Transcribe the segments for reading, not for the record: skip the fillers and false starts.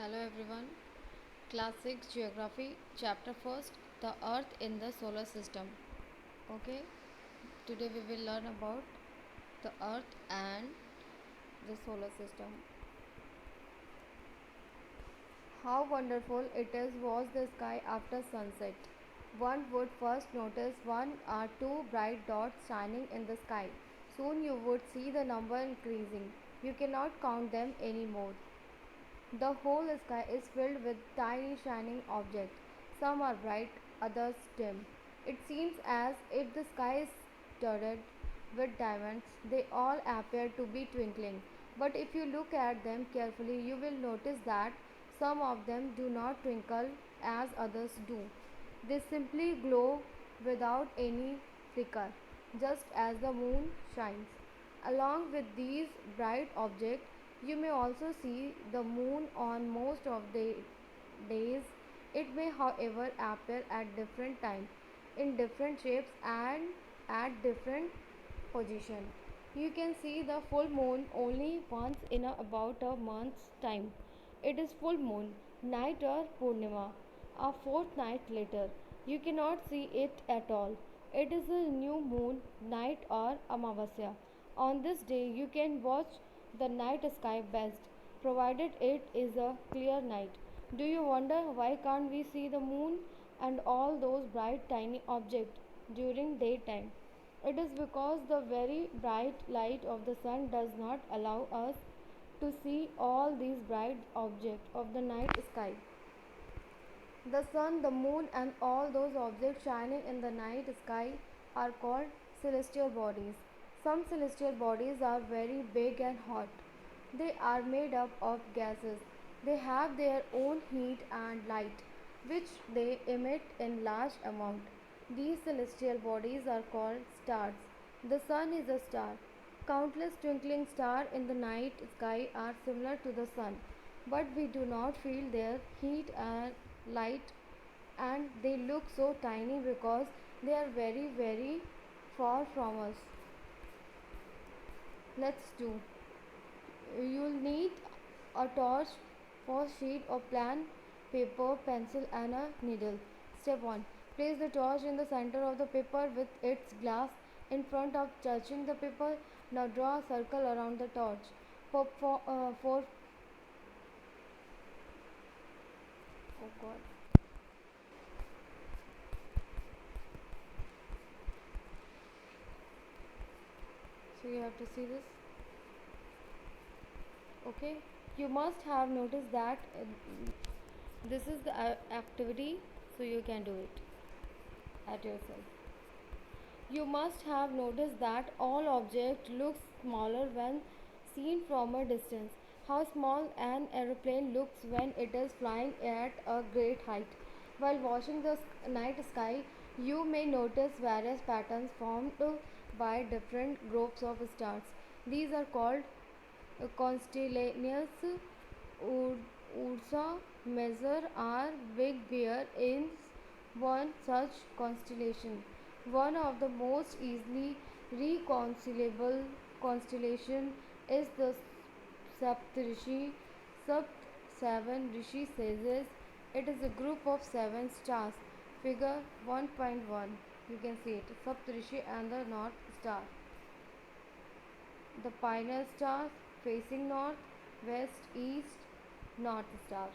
Hello everyone. Classic Geography Chapter First, the Earth in the Solar System. Okay, today we will learn about the Earth and the solar system. How wonderful it is was the sky after sunset. One would first notice one or two bright dots shining in the sky. Soon you would see the number increasing. You cannot count them anymore. The whole sky is filled with tiny shining objects. Some are bright, others dim. It seems as if the sky is studded with diamonds. They all appear to be twinkling. But if you look at them carefully, you will notice that some of them do not twinkle as others do. They simply glow without any flicker, just as the moon shines. Along with these bright objects, you may also see the moon on most of the days. It may, however, appear at different times, in different shapes, and at different positions. You can see the full moon only once in about a month's time. It is full moon, night or Purnima, a fortnight later. You cannot see it at all. It is a new moon, night or Amavasya. On this day, you can watch the night sky best, provided it is a clear night. Do you wonder why can't we see the moon and all those bright tiny objects during daytime? It is because the very bright light of the sun does not allow us to see all these bright objects of the night sky. The sun, the moon, and all those objects shining in the night sky are called celestial bodies. Some celestial bodies are very big and hot. They are made up of gases. They have their own heat and light, which they emit in large amount. These celestial bodies are called stars. The sun is a star. Countless twinkling stars in the night sky are similar to the sun, but we do not feel their heat and light, and they look so tiny because they are very, very far from us. Let's do. You'll need a torch, for sheet of plan paper, pencil, and a needle. Step 1. Place the torch in the center of the paper with its glass in front of touching the paper. Now draw a circle around the torch. For oh God. So you have to see this. Okay. You must have noticed that this is the activity, so you can do it at yourself. You must have noticed that all objects look smaller when seen from a distance. How small an aeroplane looks when it is flying at a great height. While watching the night sky, you may notice various patterns formed by different groups of stars. These are called constellations. Ursa Major or Big Bear is one such constellation. One of the most easily reconcilable constellation is the Saptarishi. Sapt 7 Rishi says it is a group of 7 stars. Figure 1.1. You can see it. Saptarishi and the North Star. The Pioneer Star facing north, west, east, North Star.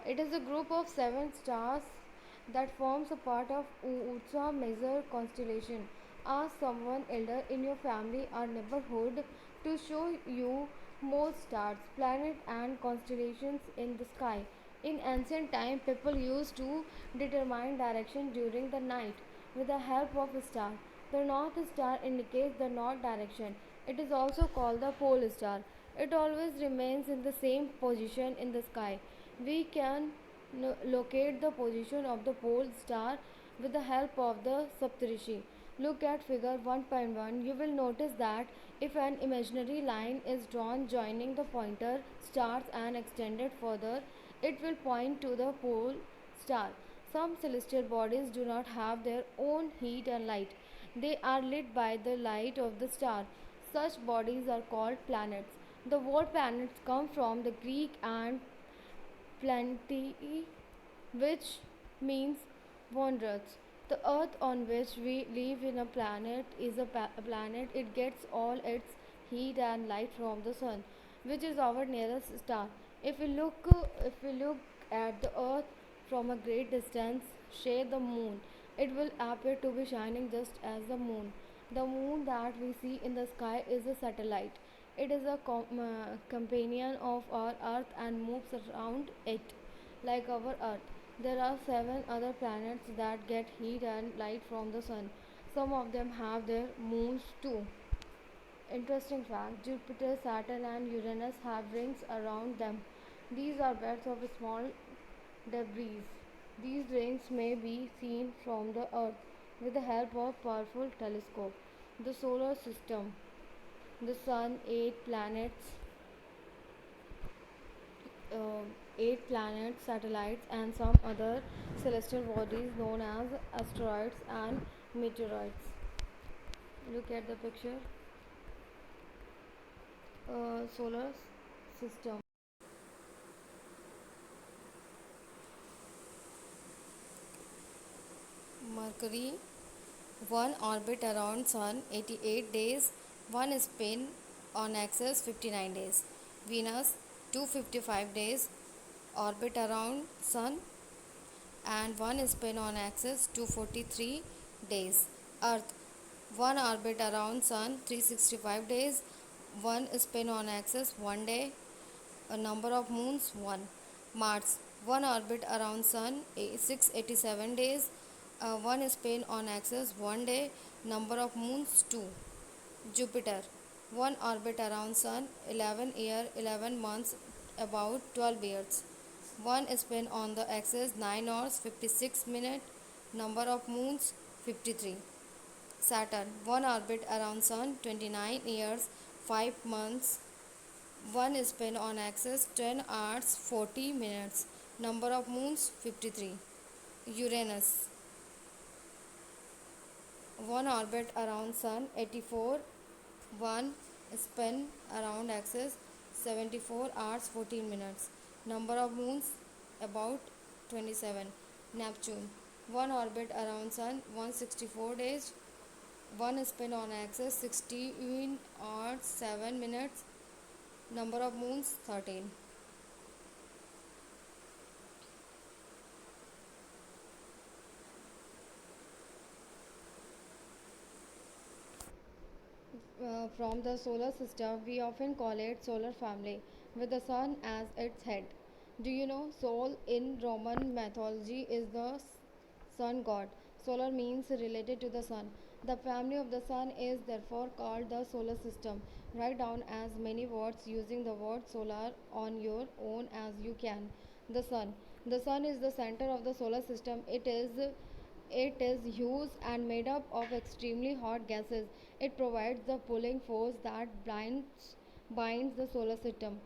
It is a group of 7 stars that forms a part of Ursa Major constellation. Ask someone elder in your family or neighborhood to show you more stars, planets, and constellations in the sky. In ancient time, people used to determine direction during the night with the help of a star. The North Star indicates the north direction. It is also called the pole star. It always remains in the same position in the sky. We can locate the position of the pole star with the help of the Saptarishi. Look at figure 1.1. You will notice that if an imaginary line is drawn joining the pointer stars and extended further, it will point to the pole star. Some celestial bodies do not have their own heat and light. They are lit by the light of the star. Such bodies are called planets. The word planets come from the Greek and plenty, which means wanderers. The earth on which we live in a planet is a planet. It gets all its heat and light from the sun, which is our nearest star. If we look at the earth from a great distance, say the moon, it will appear to be shining just as the moon. The moon that we see in the sky is a satellite. It is a companion of our earth and moves around it like our earth. There are seven other planets that get heat and light from the sun. Some of them have their moons too. Interesting fact: Jupiter, Saturn, and Uranus have rings around them. These are beds of small debris. These rings may be seen from the Earth with the help of powerful telescope. The solar system: the Sun, uh, eight planets, satellites, and some other celestial bodies known as asteroids and meteoroids. Look at the picture. Solar system. Mercury, one orbit around Sun 88 days, one spin on axis 59 days. Venus, 255 days, orbit around Sun, and one spin on axis 243 days. Earth, one orbit around Sun 365 days, one spin on axis 1 day, a number of moons 1. Mars, one orbit around Sun 687 days, one spin on axis 1 day, number of moons 2. Jupiter, one orbit around Sun 11 year 11 months, about 12 years, one spin on the axis 9 hours 56 minutes, number of moons 53. Saturn, one orbit around Sun 29 years 5 months, one spin on axis 10 hours 40 minutes, number of moons 53. Uranus, one orbit around Sun 84, one spin around axis 74 hours 14 minutes, number of moons about 27. Neptune, one orbit around Sun 164 days, one spin on axis 16 hours 7 minutes, number of moons 13. From the solar system, we often call it solar family, with the sun as its head. Do you know Sol in Roman mythology is the sun god? Solar means related to the sun. The family of the sun is therefore called the solar system. Write down as many words using the word solar on your own as you can. The sun. The sun is the center of the solar system. It is huge and made up of extremely hot gases. It provides the pulling force that binds the solar system.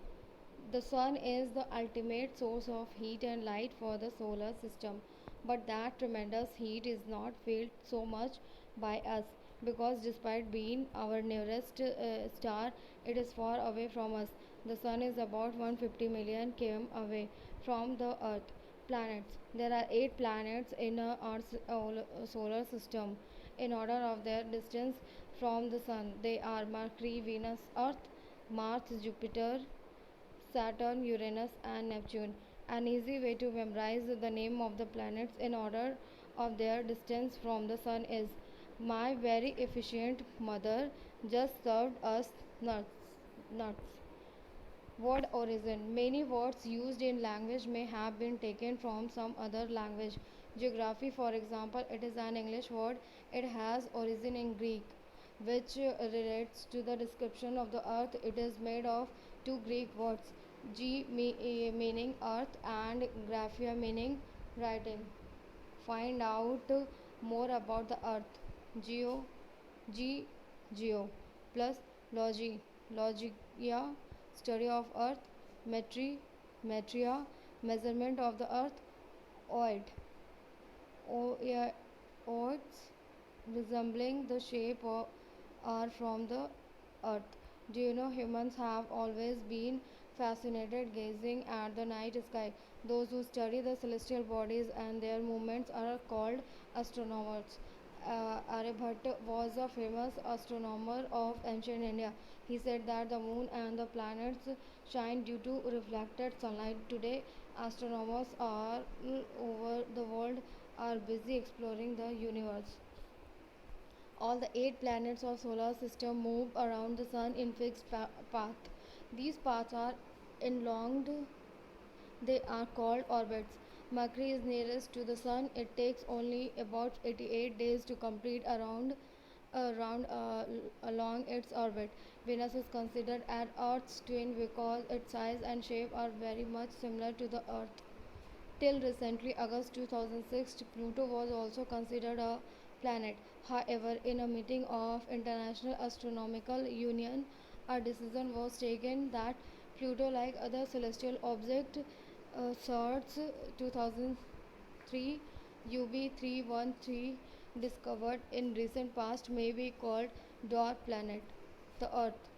The sun is the ultimate source of heat and light for the solar system, but that tremendous heat is not felt so much by us because despite being our nearest star, it is far away from us. The sun is about 150 million km away from the earth. Planets: there are 8 planets in our solar system in order of their distance from the sun. They are Mercury, Venus, Earth, Mars, Jupiter, Saturn, Uranus, and Neptune. An easy way to memorize the name of the planets in order of their distance from the sun is: my very efficient mother just served us nuts. Nuts. Word origin: many words used in language may have been taken from some other language. Geography, for example, it is an English word. It has origin in Greek, which relates to the description of the earth. It is made of two Greek words, meaning earth and graphia meaning writing. Find out more about the earth. Geo, G, Geo, plus Logi, Logia, study of earth. Metri, Metria, measurement of the earth. Oid, yeah, oids, resembling the shape of, are from the earth. Do you know humans have always been fascinated gazing at the night sky. Those who study the celestial bodies and their movements are called astronomers. Aryabhatta was a famous astronomer of ancient India. He said that the moon and the planets shine due to reflected sunlight. Today, astronomers all over the world are busy exploring the universe. All the eight planets of solar system move around the sun in fixed path. These paths are elonged. They are called orbits. Mercury is nearest to the sun. It takes only about 88 days to complete around along its orbit. Venus is considered an Earth's twin because its size and shape are very much similar to the Earth. Till recently, August 2006, Pluto was also considered a planet. However, in a meeting of International Astronomical Union, a decision was taken that Pluto, like other celestial objects, CERN's 2003 UB313 discovered in recent past, may be called dwarf planet. The Earth.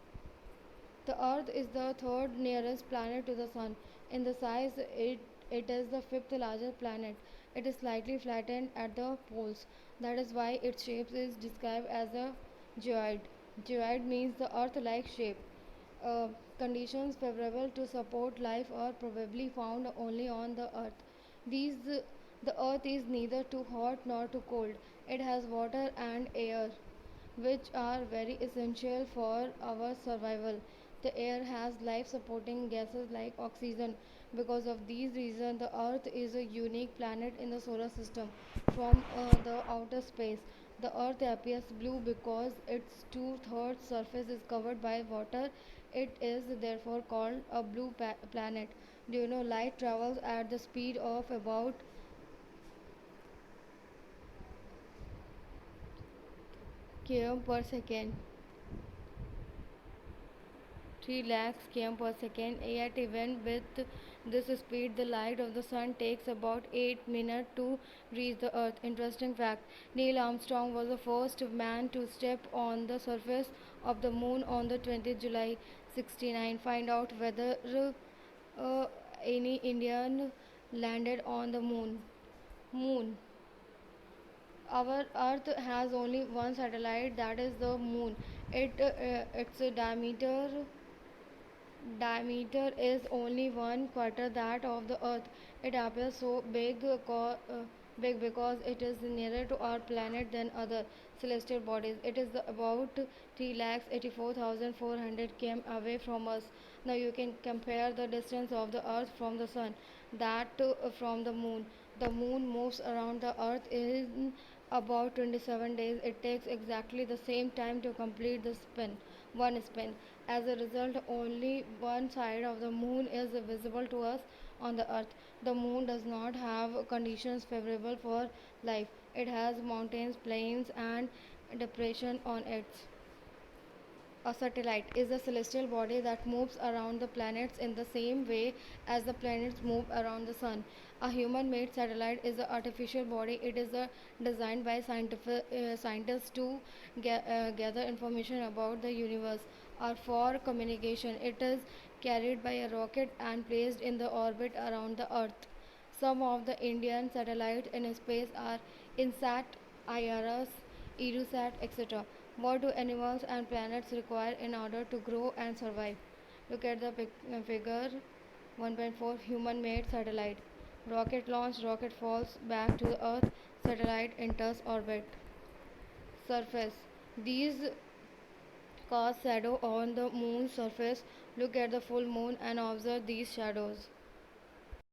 The Earth is the third nearest planet to the Sun. In the size, it is the fifth largest planet. It is slightly flattened at the poles. That is why its shape is described as a geoid. Geoid means the Earth-like shape. Uh, Conditions favorable to support life are probably found only on the Earth. These, the Earth is neither too hot nor too cold. It has water and air, which are very essential for our survival. The air has life supporting gases like oxygen. Because of these reasons, the Earth is a unique planet in the solar system. From the outer space, the Earth appears blue because its two-thirds surface is covered by water. It is therefore called a blue planet. Do you know light travels at the speed of about km per second? 3 lakhs km per second. Yet even with this speed, the light of the sun takes about 8 minutes to reach the earth. Interesting fact: Neil Armstrong was the first man to step on the surface of the moon on the 20th July 69. Find out whether uh, any Indian landed on the moon. Our earth has only one satellite, that is the moon. Its diameter is only one quarter that of the earth. It appears so big because it is nearer to our planet than other celestial bodies. It is about 3,84,400 km away from us. Now you can compare the distance of the earth from the sun, that from the moon. The moon moves around the earth in about 27 days. It takes exactly the same time to complete the one spin. As a result, only one side of the moon is visible to us on the earth. The moon does not have conditions favorable for life. It has mountains, plains, and depression on its. A satellite is a celestial body that moves around the planets in the same way as the planets move around the sun. A human made satellite is an artificial body. It is designed by scientists to gather information about the universe or for communication. It is carried by a rocket and placed in the orbit around the earth. Some of the Indian satellites in space are INSAT, IRS, EUSAT, etc. What do animals and planets require in order to grow and survive? Look at the figure 1.4. Human made satellite. Rocket launched, rocket falls back to the earth, satellite enters orbit. Surface. These cast shadow on the moon's surface. Look at the full moon and observe these shadows.